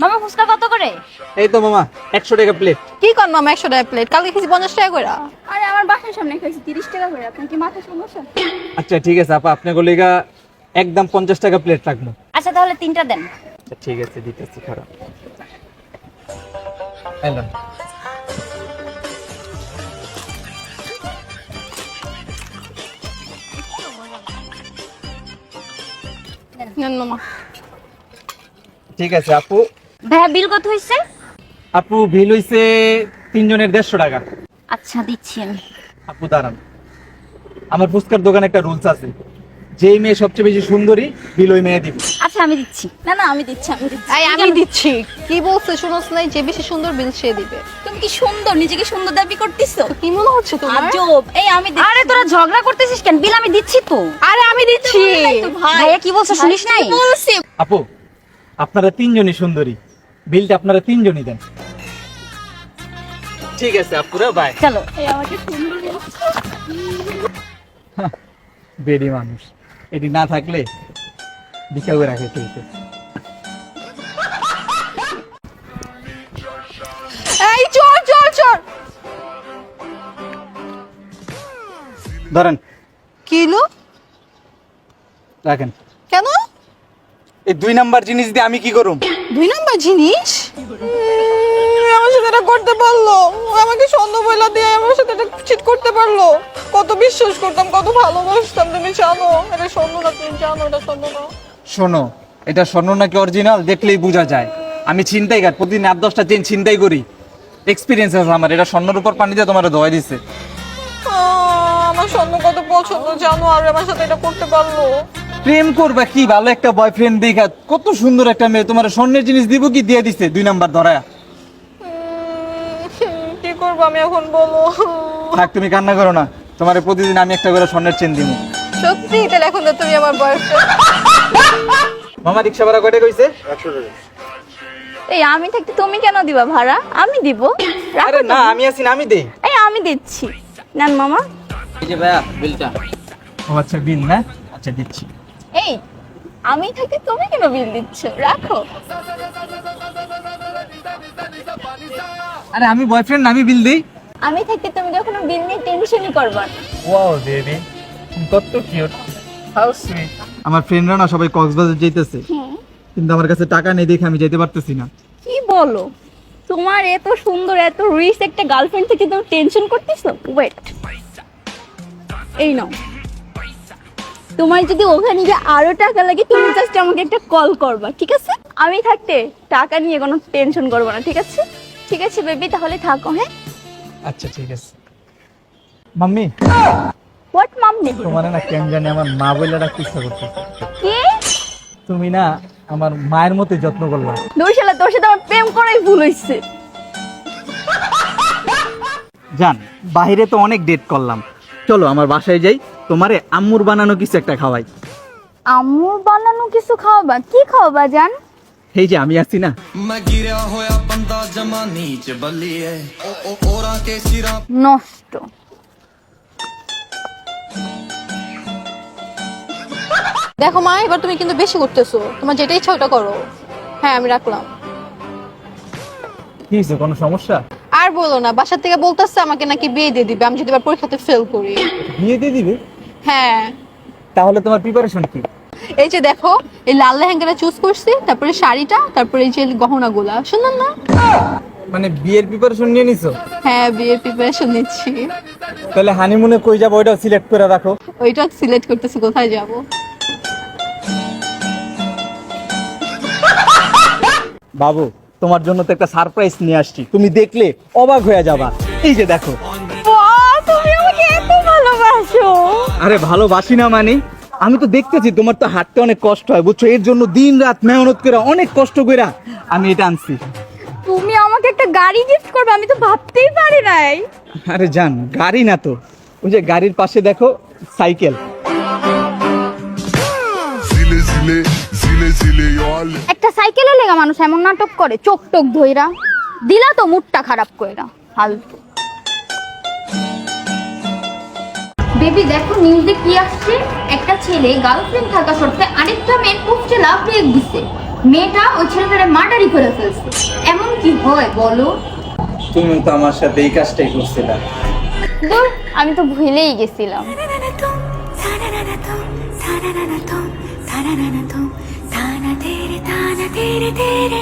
মামা ফুচকা কত করে? এই তো মামা 100 টাকা প্লেট। কি কর মামা 100 টাকা প্লেট? কালকে খেয়েছি 50 টাকা করে। আরে আমার বাসার সামনে খাইছি 30 টাকা করে। আপনার কি মাথা সমস্যা? আচ্ছা ঠিক আছে আপা, আপনার গলিগা একদম 50 টাকা প্লেট রাখবো। আচ্ছা তাহলে 3টা দেন। আচ্ছা ঠিক আছে দিতেছি, খারাপ এলাম। নেন মামা। ঠিক আছে আপু। ভাইয়া বিল কত হইছে? আপু বিল হইছে 3 জনের 150 টাকা। আচ্ছা দিচ্ছি আমি। আপু দাঁড়ান, আমার ফুচকার দোকানে একটা রুলস আছে, যেই মেয়ে সবচেয়ে বেশি সুন্দরী বিল ওই মেয়ে দিব। আচ্ছা আমি দিচ্ছি। না না আমি দিচ্ছি। এই আমি দিচ্ছি। কি বলছে শুনোস নাই? যে বেশি সুন্দর বিল সে দিবে। তুমি কি সুন্দর, নিজেকে সুন্দর দাবি করতেছো? কি মনে হচ্ছে তোমার? আজব। এই আমি দিচ্ছি। আরে তোরা ঝগড়া করতেছিস কেন? বিল আমি দিচ্ছি তো। আরে আমি দিচ্ছি। ভাইয়া কি বলছে শুনিস নাই? বলছি। আপু আপনারা 3 জনই সুন্দরী, বিলটা আপনারা 3 জনই দেন। ঠিক আছে আপুরা, বাই। চলো। এই আমাকে সুন্দর বেডি মানুষ, এটি না থাকলে ভিক্ষা করে রাখে চলতে। এই চল চল চল। ধরেন, কি হলো? রাখেন। কেন? এই 2 নাম্বার জিনিস দিয়ে আমি কি করুম? 2 নাম্বার জিনিস? আমার সাথে এটা করতে পারলো? ও আমাকে সন্দেহ বইলা দিয়ে আমার সাথে এটা চিট করতে পারলো? কত বিশ্বাস করতাম, কত ভালোবাসতাম। তুমি জানো এটা সন্দেহ না? তুমি জানো এটা সন্দেহ না? শোনো, এটা স্বর্ণ নাকি অরিজিনাল দেখলেই বোঝা যায়। আমি ছিনতাইকার, প্রতিদিন 8-10টা চেন ছিনতাই করি, এক্সপিরিয়েন্স আছে আমার। এটা স্বর্ণের উপর পানি দিয়ে তোমার ধোয়া দিছে। আমার স্বর্ণ কত পছন্দ জানো, আর আমার সাথে এটা করতে পারলো? প্রেম করবা কি, ভালো একটা বয়ফ্রেন্ড দেখা, কত সুন্দর একটা মেয়ে, তোমার স্বর্ণের জিনিস দিব কি দিয়ে দিছে 2 নাম্বার ধরায়া। কি করবো আমি এখন বলো? থাক তুমি কান্না করো না, তোমার প্রতিদিন আমি একটা করে স্বর্ণের চেন দিব। সত্যি? তাহলে এখন তো তুমি আমার বয়ফ্রেন্ড। মামা রিক্সা ভাড়া কয়টা কইছে? এই আমি থাকতে তুমি কেন দিবা ভাড়া? আমি দিব। আরে না, আমি আছি না, আমি দেই। এই আমি দিচ্ছি। নেন মামা। এই যে ভাইয়া বিলটা। ও আচ্ছা বিল না, আচ্ছা দিচ্ছি। এই আমি থাকতে তুমি কেন বিল দিচ্ছ? রাখো। আরে আমি বয়ফ্রেন্ড, আমি বিল দেই। আমি থাকতে তুমি কখনো বিল নিয়ে টেনশনই করবা না। ওয়াও বেবি, কত কিউট, হাউ সুইট। আমার ফ্রেন্ডরা না সবাই কক্সবাজার যাইতেছে, কিন্তু আমার কাছে টাকা নেই দেখে আমি যেতে পারতেছি না। কি বলো? তোমার এত সুন্দর এত রিচ একটা গার্লফ্রেন্ড থেকে তুমি টেনশন করতেছো? ওয়েট, এই নাও। তোমার যদি ওখানে গিয়ে আরো টাকা লাগে তুমি জাস্ট আমাকে একটা কল করবা, ঠিক আছে? আমি থাকতে টাকা নিয়ে কোনো টেনশন করবো না, ঠিক আছে? ঠিক আছে বেবি, তাহলে থাকো। হ্যাঁ আচ্ছা ঠিক আছে। Mummy, what mummy? তোমার না কেন জানি আমার মা বলে ডাকতে ইচ্ছা করতেছে। কি? তুমি না আমার মায়ের মতোই যত্ন করলা। দোষালা, তোর সাথে আমার প্রেম করাই ভুল হইছে। জান, বাইরে তো অনেক ডেট করলাম, চলো আমার বাসায় যাই, তোমারে আম্মুর বানানো কিছু একটা খাওয়াই। আম্মুর বানানো কিছু খাওয়াবা? কি খাওয়াবা জান? এই যে আমি আছি না। নষ্ট। দেখো মা, এবার তুমি কিন্তু বেশি করতেছো। তোমার যেটা ইচ্ছা ওটা করো। হ্যাঁ আমি রাখলাম। কি হয়েছে, কোনো সমস্যা? আর বলো না, বাসা থেকে বলতেছে আমাকে নাকি বিয়ে দিয়ে দিবে আমি যদি এবার পরীক্ষাতে ফেল করি। বিয়ে দিয়ে দিবে? হ্যাঁ। তাহলে তোমার প্রিপারেশন কি? এই যে দেখো, এই লাল লেহেঙ্গাটা চুজ করছি, তারপরে শাড়িটা, তারপরে এই যে গহনাগুলা। সুন্দর না? মানে বিয়ের প্রিপারেশন নিয়ে নিছো? হ্যাঁ বিয়ের প্রিপারেশন নিচ্ছি। তাহলে হানিমুনে কই যাবো ওইটাও সিলেক্ট করে রাখো। ওইটা সিলেক্ট করতেছি কোথায় যাব। বাবু, তোমার জন্য তো একটা সারপ্রাইজ নিয়ে আসছি, তুমি দেখলে অবাক হয়ে যাবা। এই যে দেখো। বাহ, তুমি আমাকে এত ভালোবাসো। আরে ভালোবাসি না মানে, আমি তো দেখতেছি তোমার তো হাঁটতে অনেক কষ্ট হয়, বুঝছো? এর জন্য দিন রাত মেহনত করে অনেক কষ্ট করে আমি এটা আনছি। তুমি আমাকে একটা গাড়ি গিফট করবে, আমি তো ভাবতেই পারি নাই। আরে জান, গাড়ি না তো, ওই যে গাড়ির পাশে দেখো সাইকেল। একটা সাইকেলে লেগা মানুষ এমন নাটক করে, চোখ টোক ধইরা দিলা তো মুডটা খারাপ কইরা ফালতু। বেবি দেখো নিউজে কি আসছে, একটা ছেলে গার্লফ্রেন্ড থাকা সত্ত্বে আরেকটা মেয়ের পোস্টে লাভ রেখে দিছে। মেয়েটা ওই ছেলেটারে মার্ডারই করে ফেলছে। এমন কি হয় বলো? তুমি তো আমার সাথে এই কাজটাই করছিলা। দূর, আমি তো ভুলেই গেছিলাম। Ta-na-na-na-tum, ta-na-na-na-tum, ta-na-na-tum, ta-na-tere, ta-na-tere, tere.